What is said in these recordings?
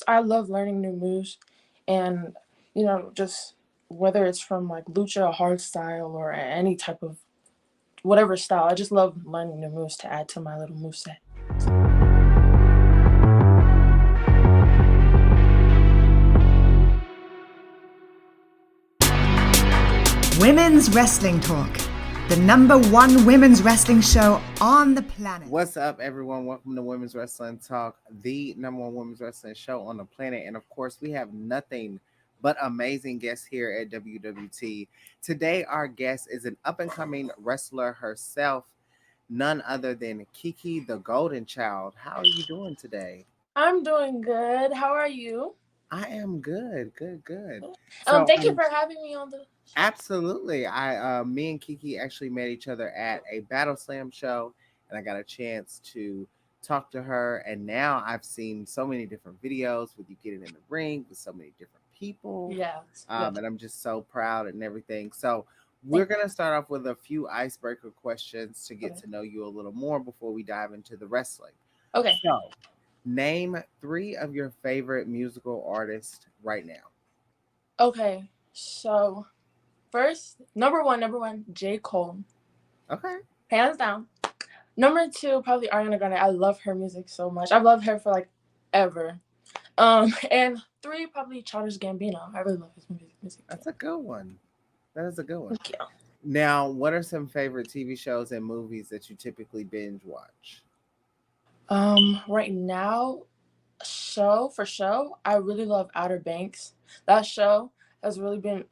I love learning new moves, and just whether it's from like lucha, hard style, or any type of whatever style. I just love learning new moves to add to my little move set. Women's Wrestling Talk, the #1 women's wrestling show on the planet. What's up, everyone? Welcome to Women's Wrestling Talk, the #1 women's wrestling show on the planet. And of course, we have nothing but amazing guests here at WWT. Today, our guest is an up-and-coming wrestler herself, none other than KiKi, the Golden Child. How are you doing today? I'm doing good. How are you? I am good. Thank you for having me on the. Absolutely. Me and KiKi actually met each other at a Battle Slam show, and I got a chance to talk to her. And now I've seen so many different videos with you getting in the ring with so many different people. Yeah. And I'm just so proud and everything. So we're going to start off with a few icebreaker questions to get to know you a little more before we dive into the wrestling. Okay. So name 3 of your favorite musical artists right now. Okay. So first, number one, J. Cole. Okay. Hands down. Number 2, probably Ariana Grande. I love her music so much. I've loved her for like ever. And 3, probably Childish Gambino. I really love his music. That's a good one. That is a good one. Thank you. Now, what are some favorite TV shows and movies that you typically binge watch? Right now, show, I really love Outer Banks. That show has really been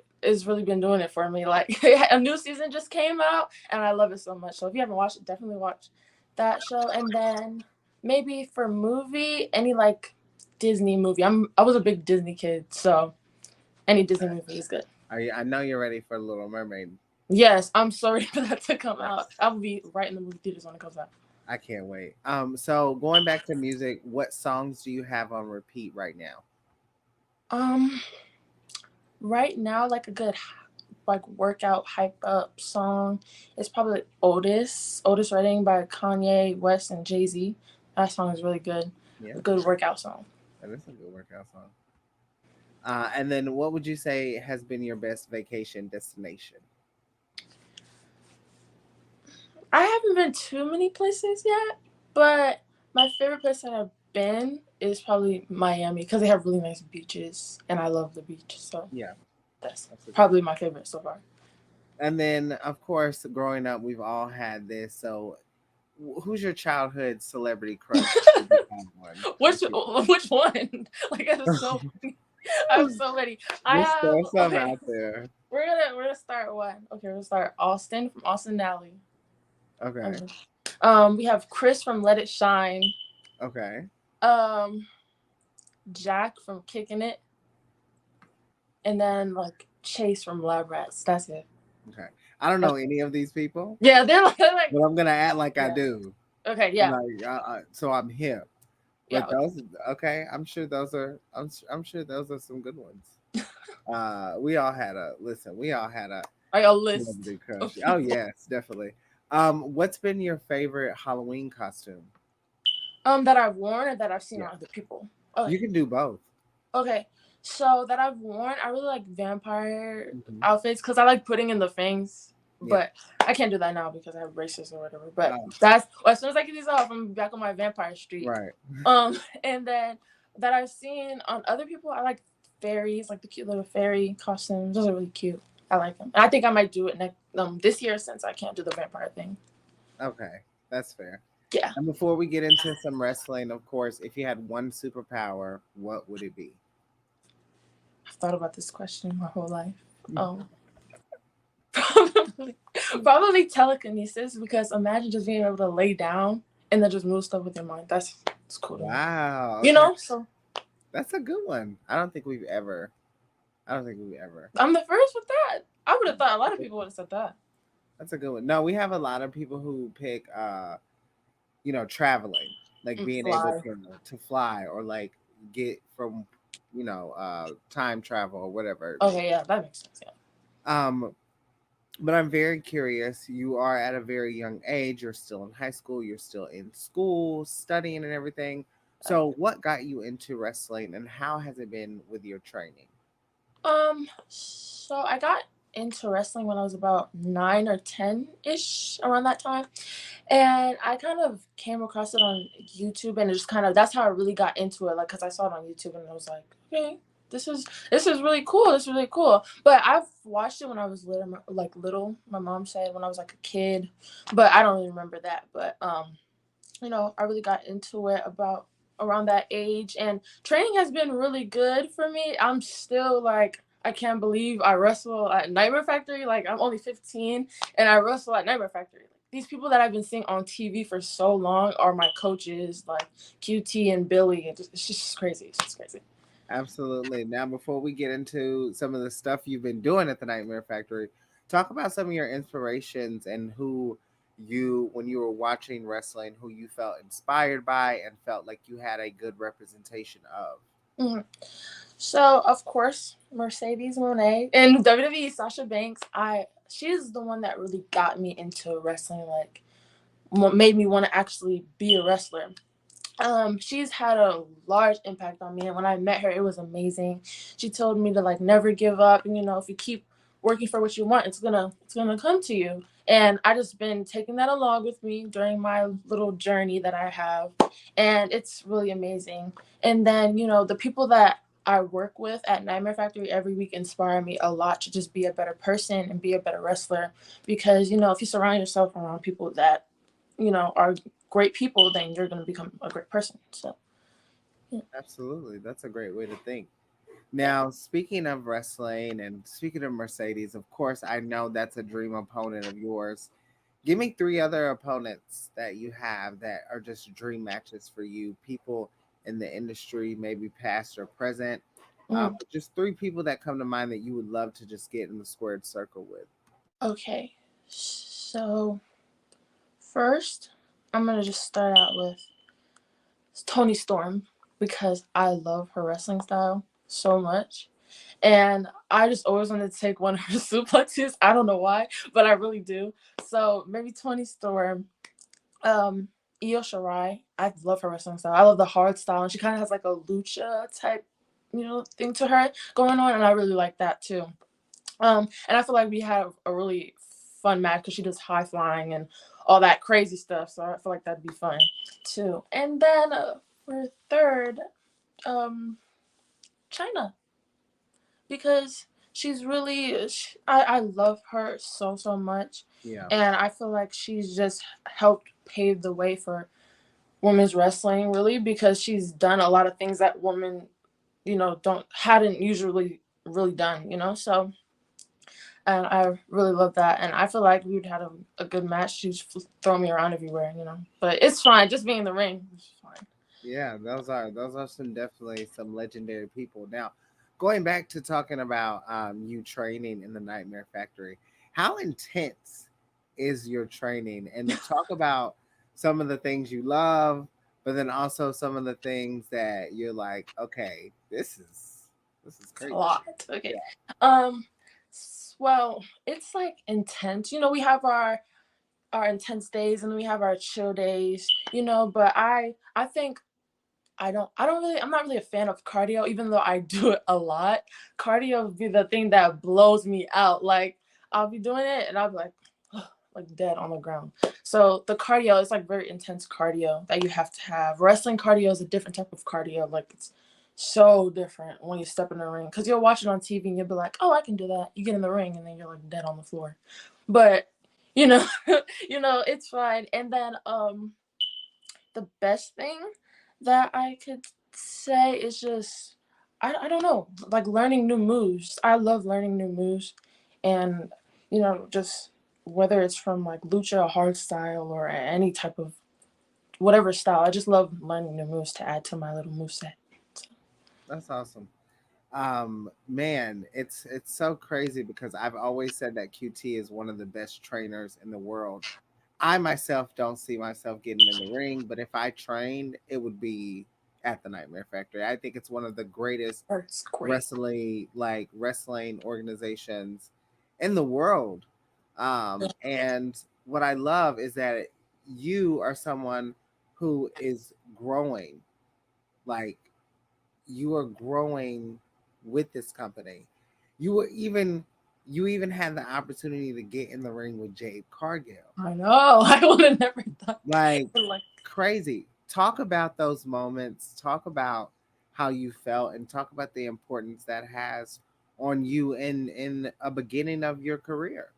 doing it for me. Like a new season just came out and I love it so much. So if you haven't watched it, definitely watch that show. And then maybe for movie, any like Disney movie. I was a big Disney kid, so any Disney movie is good. I know you're ready for Little Mermaid. Yes, I'm sorry for that to come out. I'll be right in the movie theaters when it comes out. I can't wait. So going back to music, what songs do you have on repeat right now? Right now, like a good like workout hype up song is probably Otis Redding by Kanye West and Jay-Z. That song is really good. Yeah. A good workout song. That is a good workout song. And then what would you say has been your best vacation destination? I haven't been too many places yet, but my favorite place that I've been is probably Miami because they have really nice beaches and I love the beach. So yeah, that's probably my favorite so far. And then, of course, growing up, we've all had this. So who's your childhood celebrity crush? Which one? Like, that's so funny. I have so many. Throw some out there. We're gonna start one. Okay, we'll start Austin from Austin Alley. Okay. We have Chris from Let It Shine. Okay. Jack from Kicking It. And then like Chase from Lab Rats. That's it. Okay. I don't know any of these people. Yeah, they're like but I'm gonna act like I do. Okay, yeah. So I'm hip. But yeah. Those okay. I'm sure those are some good ones. We all had a list. Like a list. Crush. Oh yes, definitely. What's been your favorite Halloween costume? That I've worn or that I've seen on other people? Okay. You can do both. Okay. So that I've worn, I really like vampire outfits because I like putting in the fangs. But I can't do that now because I have braces or whatever. But that's as soon as I get these off, I'm back on my vampire streak. Right. And then that I've seen on other people, I like fairies, like the cute little fairy costumes. Those are really cute. I like them. And I think I might do it this year since I can't do the vampire thing. Okay, that's fair. Yeah. And before we get into some wrestling, of course, if you had one superpower, what would it be? I've thought about this question my whole life. Probably telekinesis, because imagine just being able to lay down and then just move stuff with your mind. That's cool. Wow. Okay. So that's a good one. I don't think we've ever. I'm the first with that. I would have thought a lot of people would have said that. That's a good one. No, we have a lot of people who pick traveling, like being able to fly or like get from time travel or whatever. Okay, yeah, that makes sense. Yeah. But I'm very curious. You are at a very young age. You're still in high school. You're still in school, studying and everything. So, what got you into wrestling, and how has it been with your training? So I got into wrestling when I was about 9 or 10 ish, around that time, and I kind of came across it on YouTube, and it just kind of that's how I really got into it. Like, cause I saw it on YouTube, and I was like, okay, this is really cool. This is really cool. But I've watched it when I was little, like little. My mom said when I was like a kid, but I don't really remember that. But I really got into it about around that age, and training has been really good for me. I'm still like, I can't believe I wrestle at Nightmare Factory. Like, I'm only 15 and I wrestle at Nightmare Factory. Like, these people that I've been seeing on TV for so long are my coaches, like QT and Billy. It's just crazy. It's just crazy. Absolutely. Now, before we get into some of the stuff you've been doing at the Nightmare Factory, talk about some of your inspirations and who you, when you were watching wrestling, who you felt inspired by and felt like you had a good representation of. Mhm. So of course, Mercedes Moné and WWE Sasha Banks. She's the one that really got me into wrestling. Like, made me want to actually be a wrestler. She's had a large impact on me, and when I met her, it was amazing. She told me to like never give up, and if you keep working for what you want, it's gonna come to you. And I just been taking that along with me during my little journey that I have, and it's really amazing. And then the people that I work with at Nightmare Factory every week inspire me a lot to just be a better person and be a better wrestler. Because if you surround yourself around people that are great people, then you're going to become a great person. So, yeah. Absolutely. That's a great way to think. Now, speaking of wrestling and speaking of Mercedes, of course, I know that's a dream opponent of yours. Give me three other opponents that you have that are just dream matches for you, people in the industry, maybe past or present. Mm, But just three people that come to mind that you would love to just get in the squared circle with. okay. So, first, I'm going to just start out with Tony Storm because I love her wrestling style so much. And I just always wanted to take one of her suplexes. I don't know why, but I really do. So, maybe Tony Storm. Um, Io Shirai, I love her wrestling style. I love the hard style, and she kind of has like a lucha type, thing to her going on, and I really like that too. And I feel like we had a really fun match because she does high flying and all that crazy stuff. So I feel like that'd be fun too. And then for third, um, China, because she's really, I love her so much, Yeah, and I feel like she's just helped pave the way for women's wrestling, really, because she's done a lot of things that women don't hadn't usually really done, so. And I really love that, and I feel like we'd had a good match. She's throwing me around everywhere, but it's fine. Just being in the ring, it's fine. yeah, those are some definitely some legendary people. Now, going back to talking about you training in the Nightmare Factory, how intense is your training? And talk about some of the things you love, but then also some of the things that you're like, okay, this is It's a crazy. lot. Yeah, Okay. Well, it's like intense. We have our intense days, and we have our chill days. But I think I'm not really a fan of cardio, even though I do it a lot. Cardio would be the thing that blows me out. Like, I'll be doing it and I'll be like, like dead on the ground. So the cardio is like very intense cardio that you have to have. Wrestling cardio is a different type of cardio. Like, it's so different when you step in the ring, because you'll watch it on TV and you'll be like, oh, I can do that. You get in the ring and then you're like dead on the floor. But you know, it's fine. And then the best thing that I could say is just, I don't know, like learning new moves. I love learning new moves, and just whether it's from like lucha, hard style, or any type of whatever style. I just love learning new moves to add to my little move set. that's awesome. Man, it's so crazy because I've always said that QT is one of the best trainers in the world. I myself don't see myself getting in the ring, but if I trained, it would be at the Nightmare Factory. I think it's one of the greatest It's great. wrestling organizations in the world. And what I love is that you are someone who is growing. Like, you are growing with this company. You were even you even had the opportunity to get in the ring with Jade Cargill. I know. I would have never thought. Like, Like, crazy. Talk about those moments. Talk about how you felt and talk about the importance that has on you in a beginning of your career.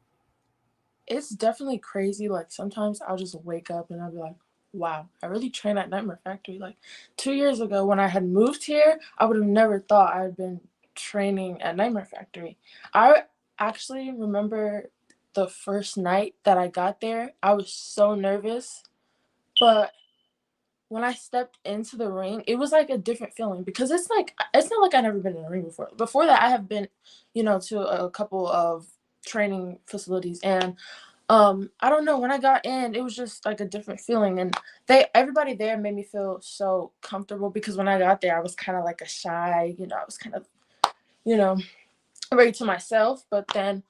it's definitely crazy. Like sometimes I'll just wake up and I'll be like, wow, I really trained at Nightmare Factory. Like 2 years ago when I had moved here, I would have never thought I had been training at Nightmare Factory. I actually remember the first night that I got there, I was so nervous. But when I stepped into the ring, it was like a different feeling because it's not like I've never been in a ring before. Before that, I have been, to a couple of training facilities, and I don't know, when I got in, it was just like a different feeling, and everybody there made me feel so comfortable because when I got there, I was kind of like a shy, I was kind of, you know, very to myself, but then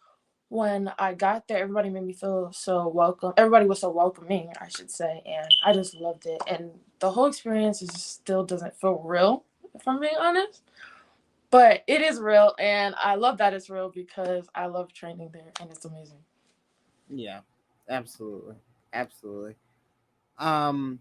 when I got there, everybody made me feel so welcome. Everybody was so welcoming, I should say, and I just loved it. And the whole experience still doesn't feel real, if I'm being honest. But it is real, and I love that it's real because I love training there, and it's amazing. Yeah, absolutely. Absolutely. Um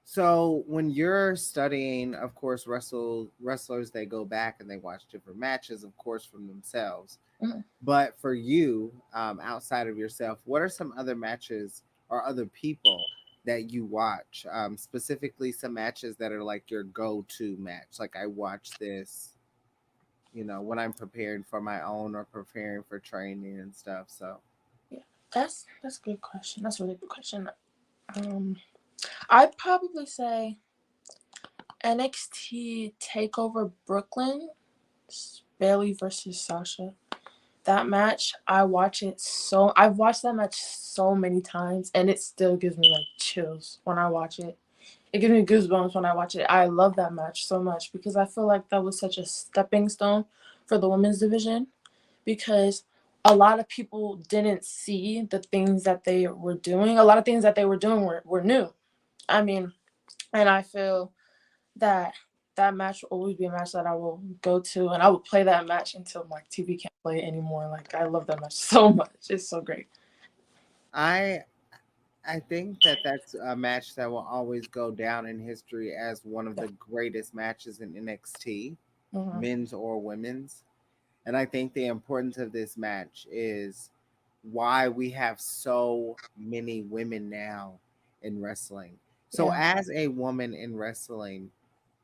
So when you're studying, of course, wrestlers, they go back and they watch different matches, of course, from themselves. Mhm. But for you, outside of yourself, what are some other matches or other people that you watch? Specifically, some matches that are like your go-to match. Like, I watch this, when I'm preparing for my own or preparing for training and stuff. So Yeah, that's a good question. That's a really good question. Um, I'd probably say NXT Takeover Brooklyn, Bailey versus Sasha. That match, I've watched that match so many times, and it still gives me like chills when I watch it. It gives me goosebumps when I watch it. I love that match so much because I feel like that was such a stepping stone for the women's division because a lot of people didn't see the things that they were doing. A lot of things that they were doing were new. I mean, and I feel that that match will always be a match that I will go to, and I will play that match until my TV can't play it anymore. Like I love that match so much; it's so great. I I think that that's a match that will always go down in history as one of Yeah. the greatest matches in NXT, Hmm. men's or women's. And I think the importance of this match is why we have so many women now in wrestling. So, Yeah. as a woman in wrestling,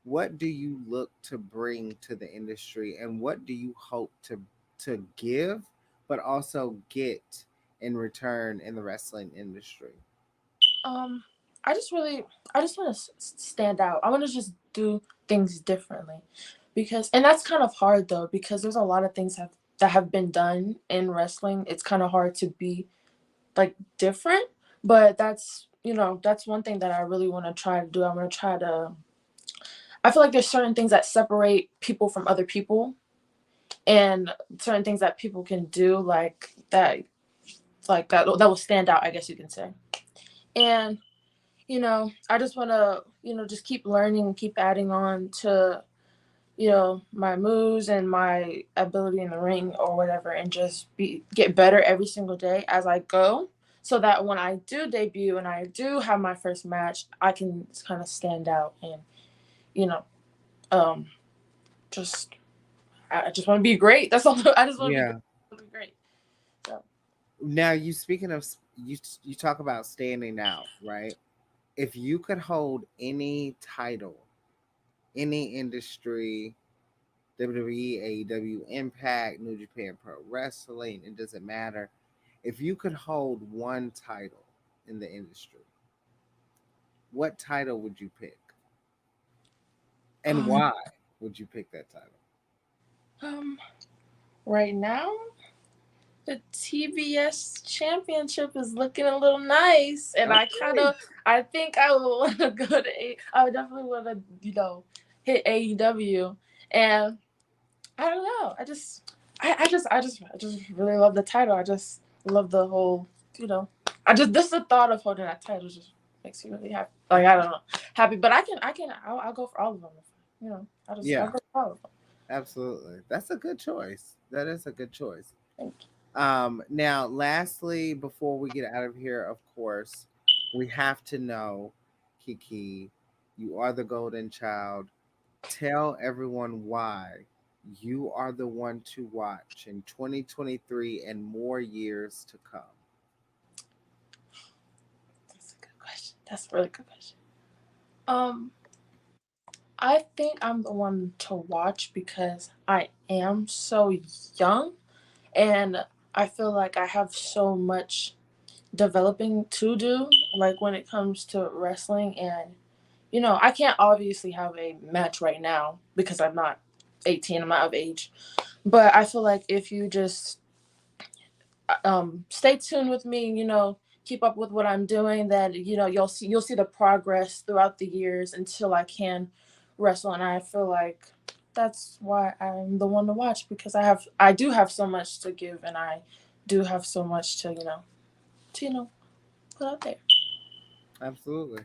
what do you look to bring to the industry, and what do you hope to give, but also get in return in the wrestling industry? Um, I just really, I just want to stand out. I want to just do things differently, because, and that's kind of hard though, because there's a lot of things that have been done in wrestling. It's kind of hard to be like different, but that's one thing that I really want to try to do. I want to try to. I feel like there's certain things that separate people from other people, and certain things that people can do that will stand out, I guess you can say. And I just want to just keep learning and keep adding on to my moves and my ability in the ring or whatever, and just get better every single day as I go, so that when I do debut and I do have my first match, I can kind of stand out and you know um just I just want to be great. That's all. I just want to be great. Yeah. I wanna be great. So Now, you speaking of you talk about standing out, right? If you could hold any title, any industry, WWE, AEW, Impact, New Japan Pro Wrestling, it doesn't matter. If you could hold one title in the industry, what title would you pick? And um why would you pick that title? um right now the TBS championship is looking a little nice, and Okay. I think I would want to go to I would definitely want to hit AEW, and I don't know, I just really love the title. I just love the whole, I just this the thought of holding that title just. makes you really happy. Like I don't know, happy, but I'll go for all of them. I'll Yeah, go for all of them. absolutely. That's a good choice. That is a good choice. Thank you. Now, lastly, before we get out of here, of course, we have to know, Kiki, you are the golden child. Tell everyone why you are the one to watch in 2023 and more years to come. That's a good question. That's a really good question. Um, I think I'm the one to watch because I am so young, and I feel like I have so much developing to do, like when it comes to wrestling. And I can't obviously have a match right now because I'm not 18, I'm not of age. But I feel like if you just stay tuned with me, keep up with what I'm doing, then you'll see the progress throughout the years until I can wrestle. And I feel like that's why I'm the one to watch, because I do have so much to give, and I do have so much to put out there. Absolutely.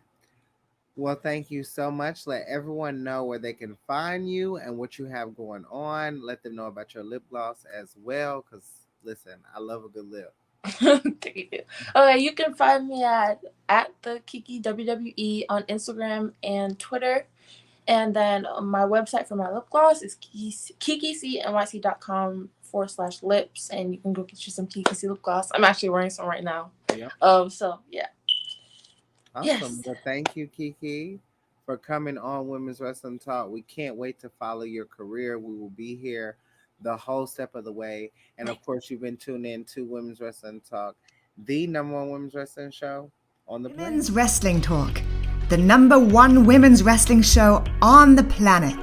Well, thank you so much. Let everyone know where they can find you and what you have going on. Let them know about your lip gloss as well. Because, listen, I love a good lip. Thank you. Okay, you can find me at the Kiki WWE on Instagram and Twitter. And then my website for my lip gloss is kikicnyc.com/lips, and you can go get you some Kiki lip gloss. I'm actually wearing some right now. Yep. So yeah. Awesome. Yes. Well, thank you, Kiki, for coming on Women's Wrestling Talk. We can't wait to follow your career. We will be here the whole step of the way. And of course, you've been tuned in to Women's Wrestling Talk, the number one women's wrestling show on the planet. Women's Wrestling Talk, the number one women's wrestling show on the planet.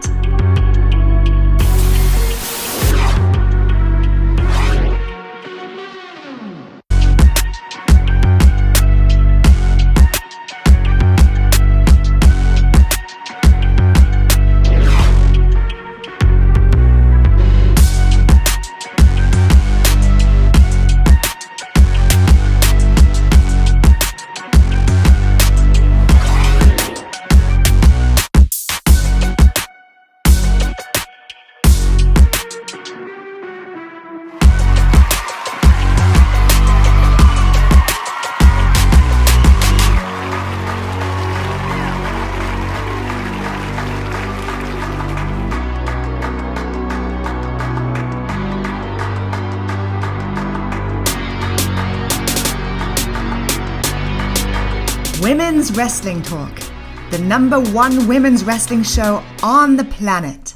Women's Wrestling Talk, the number one women's wrestling show on the planet.